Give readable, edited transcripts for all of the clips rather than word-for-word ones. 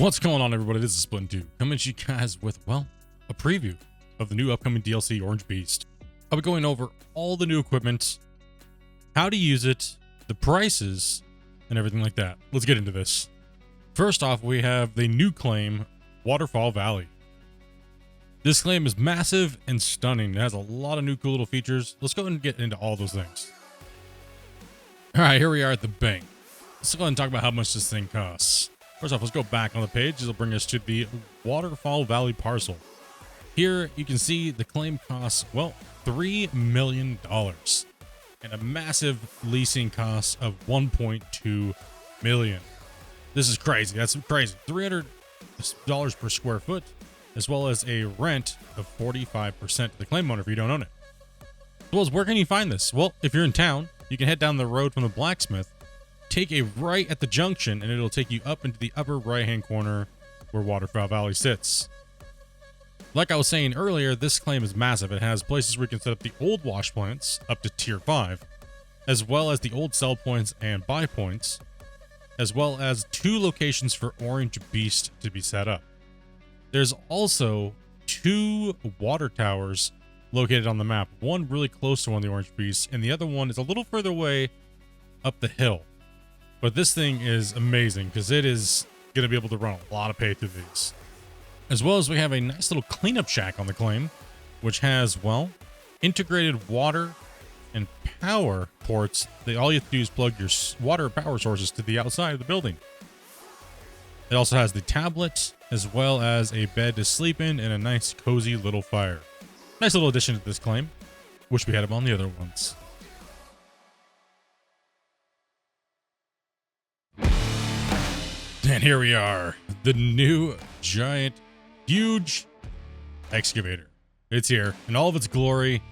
What's going on, everybody? This is Split2 coming to you guys with, well, a preview of the new upcoming DLC, Orange Beast. I'll be going over all the new equipment, how to use it, the prices, and everything like that. Let's get into this. First off, we have the new claim, Waterfall Valley. This claim is massive and stunning. It has a lot of new cool little features. Let's go ahead and get into all those things. All right, here we are at the bank. Let's go ahead and talk about how much this thing costs. First off, let's go back on the page. This will bring us to the Waterfall Valley parcel. Here you can see the claim costs, well, $3 million and a massive leasing cost of $1.2 million. This is crazy. That's crazy. $300 per square foot, as well as a rent of 45% to the claim owner if you don't own it. Well, where can you find this? Well, if you're in town, you can head down the road from the blacksmith, take a right at the junction, and it'll take you up into the upper right-hand corner where Waterfall Valley sits. Like I was saying earlier, this claim is massive. It has places where you can set up the old wash plants up to tier 5, as well as the old sell points and buy points, as well as 2 locations for Orange Beast to be set up. There's also 2 water towers located on the map, one really close to one of the Orange Beasts, and the other one is a little further away up the hill. But this thing is amazing because it is going to be able to run a lot of pay through these. As well as we have a nice little cleanup shack on the claim, which has, well, integrated water and power ports. All you have to do is plug your water power sources to the outside of the building. It also has the tablet, as well as a bed to sleep in and a nice cozy little fire. Nice little addition to this claim. Wish we had them on the other ones. And here we are, the new giant, huge excavator. It's here in all of its glory.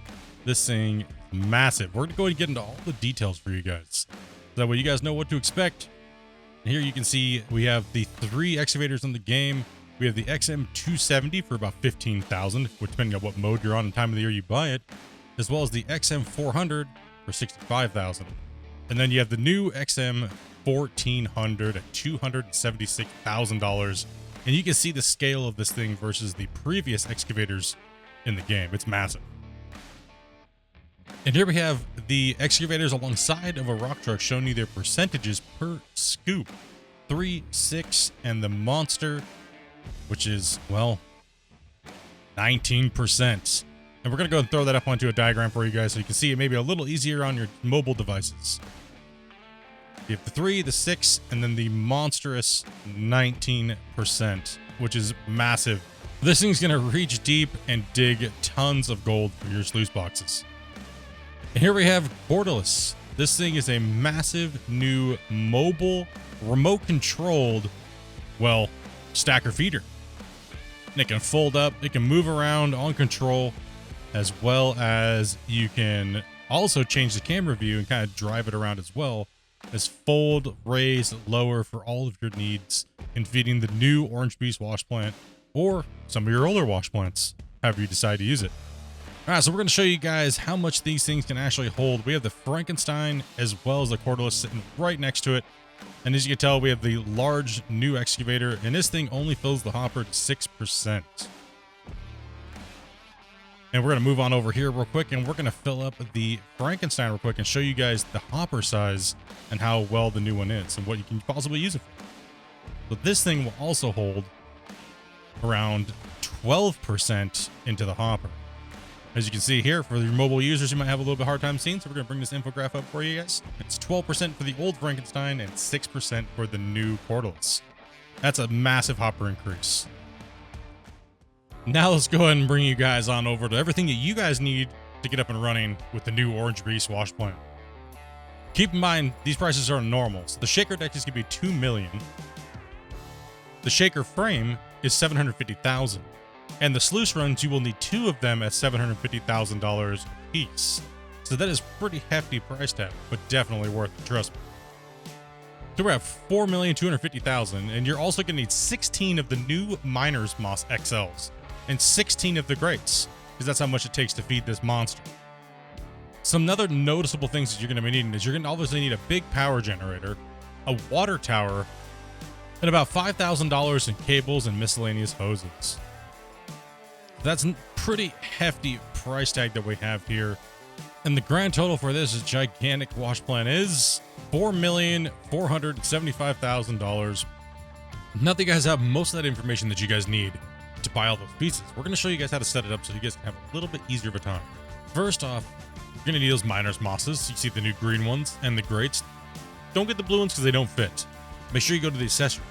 This thing is massive. We're going to go ahead and get into all the details for you guys. That way you guys know what to expect. And here you can see we have the 3 excavators in the game. We have the XM270 for about $15,000, which depending on what mode you're on and time of the year you buy it, as well as the XM400 for $65,000. And then you have the new XM1400 at $276,000. And you can see the scale of this thing versus the previous excavators in the game. It's massive. And here we have the excavators alongside of a rock truck showing you their percentages per scoop. 3, 6, and the monster, which is, well, 19%. And we're going to go and throw that up onto a diagram for you guys so you can see it maybe a little easier on your mobile devices. You have the 3, the 6, and then the monstrous 19%, which is massive. This thing's going to reach deep and dig tons of gold for your sluice boxes. And here we have Cordylus. This thing is a massive new mobile, remote-controlled, well, stacker feeder. And it can fold up, it can move around on control, as well as you can also change the camera view and kind of drive it around as well. As fold, raise, lower for all of your needs in feeding the new Orange Beast wash plant or some of your older wash plants, however you decide to use it. All right, so we're going to show you guys how much these things can actually hold. We have the Frankenstein as well as the Cordylus sitting right next to it. And as you can tell, we have the large new excavator, and this thing only fills the hopper to 6%. And we're going to move on over here real quick, and we're going to fill up the Frankenstein real quick and show you guys the hopper size and how well the new one is and what you can possibly use it for. But this thing will also hold around 12% into the hopper. As you can see here, for your mobile users, you might have a little bit hard time seeing, so we're going to bring this infograph up for you guys. It's 12% for the old Frankenstein and 6% for the new Cordylus. That's a massive hopper increase. Now let's go ahead and bring you guys on over to everything that you guys need to get up and running with the new Orange Beast wash plant. Keep in mind, these prices are normal. So the shaker deck is going to be $2 million. The shaker frame is $750,000. And the sluice runs, you will need 2 of them at $750,000 a piece. So that is pretty hefty price tag, but definitely worth it, trust me. So we're at $4,250,000, and you're also going to need 16 of the new Miners Moss XLs and 16 of the Greats, because that's how much it takes to feed this monster. Some other noticeable things that you're going to be needing is you're going to obviously need a big power generator, a water tower, and about $5,000 in cables and miscellaneous hoses. That's a pretty hefty price tag that we have here. And the grand total for this gigantic wash plant is $4,475,000. Now that you guys have most of that information that you guys need to buy all those pieces, we're going to show you guys how to set it up so you guys can have a little bit easier of a time. First off, you're going to need those miner's mosses. You see the new green ones and the grates. Don't get the blue ones because they don't fit. Make sure you go to the accessories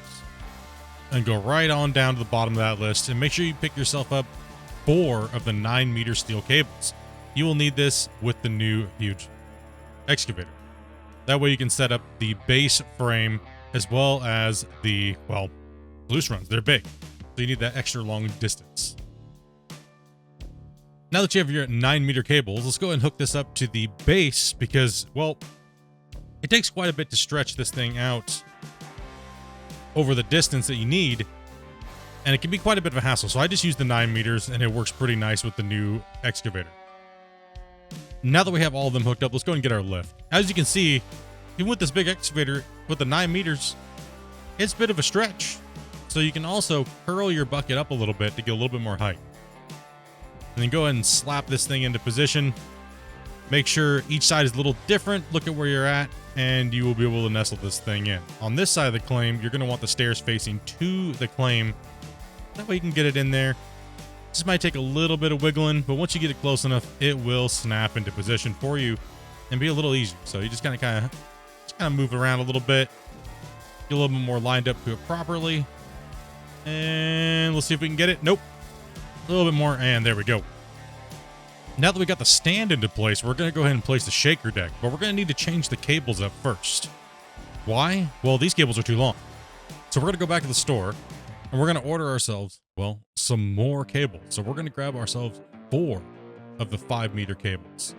and go right on down to the bottom of that list, and make sure you pick yourself up 4 of the 9-meter steel cables. You will need this with the new huge excavator. That way you can set up the base frame as well as the, well, loose runs. They're big, so you need that extra long distance. Now that you have your 9-meter cables, let's go ahead and hook this up to the base because, well, it takes quite a bit to stretch this thing out over the distance that you need, and it can be quite a bit of a hassle. So I just use the 9 meters, and it works pretty nice with the new excavator. Now that we have all of them hooked up, let's go and get our lift. As you can see, even with this big excavator with the 9 meters, it's a bit of a stretch. So you can also curl your bucket up a little bit to get a little bit more height. And then go ahead and slap this thing into position. Make sure each side is a little different. Look at where you're at, and you will be able to nestle this thing in. On this side of the claim, you're going to want the stairs facing to the claim. That way you can get it in there. This might take a little bit of wiggling, but once you get it close enough, it will snap into position for you and be a little easier. So you just kind of move it around a little bit, get a little bit more lined up to it properly. And let's see if we can get it. Nope. A little bit more, and there we go. Now that we got the stand into place, we're going to go ahead and place the shaker deck, but we're going to need to change the cables up first. Why? Well, these cables are too long. So we're going to go back to the store, and we're going to order ourselves, well, some more cables. So we're going to grab ourselves 4 of the 5-meter cables.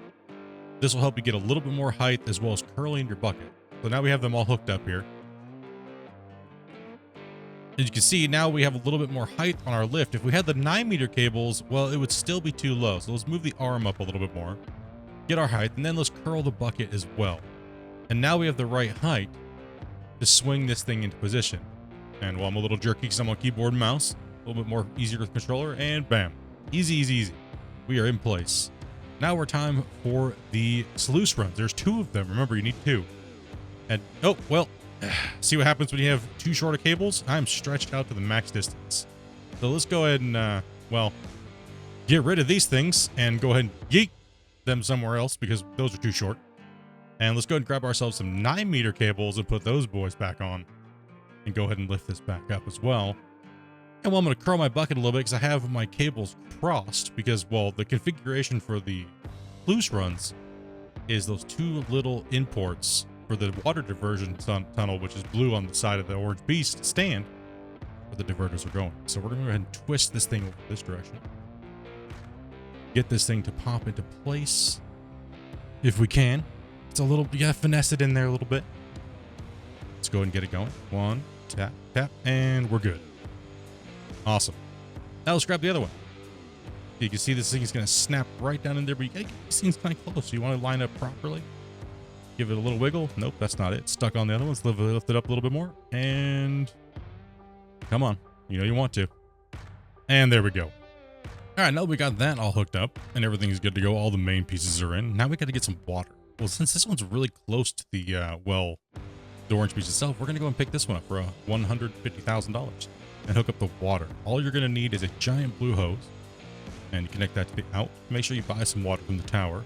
This will help you get a little bit more height as well as curling your bucket. So now we have them all hooked up here. As you can see, now we have a little bit more height on our lift. If we had the 9-meter cables, well, it would still be too low. So let's move the arm up a little bit more, get our height, and then let's curl the bucket as well. And now we have the right height to swing this thing into position. And well, I'm a little jerky because I'm on keyboard and mouse, a little bit more easier with the controller, and bam, easy, easy, easy. We are in place. Now we're time for the sluice runs. There's 2 of them. Remember, you need 2. And, oh, well, see what happens when you have too short of cables? I'm stretched out to the max distance. So let's go ahead and, well, get rid of these things and go ahead and yeet them somewhere else because those are too short. And let's go ahead and grab ourselves some 9-meter cables and put those boys back on. And go ahead and lift this back up as well. And well, I'm going to curl my bucket a little bit because I have my cables crossed because, well, the configuration for the sluice runs is those 2 little imports for the water diversion tunnel, which is blue on the side of the Orange Beast stand where the diverters are going. So we're going to go ahead and twist this thing over this direction. Get this thing to pop into place if we can. It's a little, you got to finesse it in there a little bit. Let's go ahead and get it going. 1, tap, tap, and we're good. Awesome. Now let's grab the other one. You can see this thing is going to snap right down in there, but you got to get these things kind of close. So you want to line up properly. Give it a little wiggle. Nope, that's not it. Stuck on the other ones. Lift it up a little bit more. And come on. You know you want to. And there we go. All right, now that we got that all hooked up and everything is good to go, all the main pieces are in. Now we got to get some water. Well, since this one's really close to the, well, the Orange Beast itself, we're going to go and pick this one up for $150,000 and hook up the water. All you're going to need is a giant blue hose and you connect that to the out. Make sure you buy some water from the tower.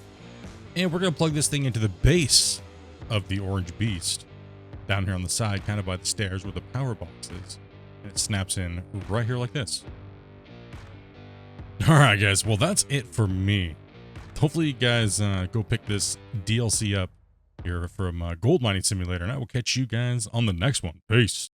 And we're going to plug this thing into the base of the Orange Beast down here on the side, kind of by the stairs where the power box is. And it snaps in right here like this. All right, guys. Well, that's it for me. Hopefully you guys go pick this DLC up here from Gold Mining Simulator, and I will catch you guys on the next one. Peace.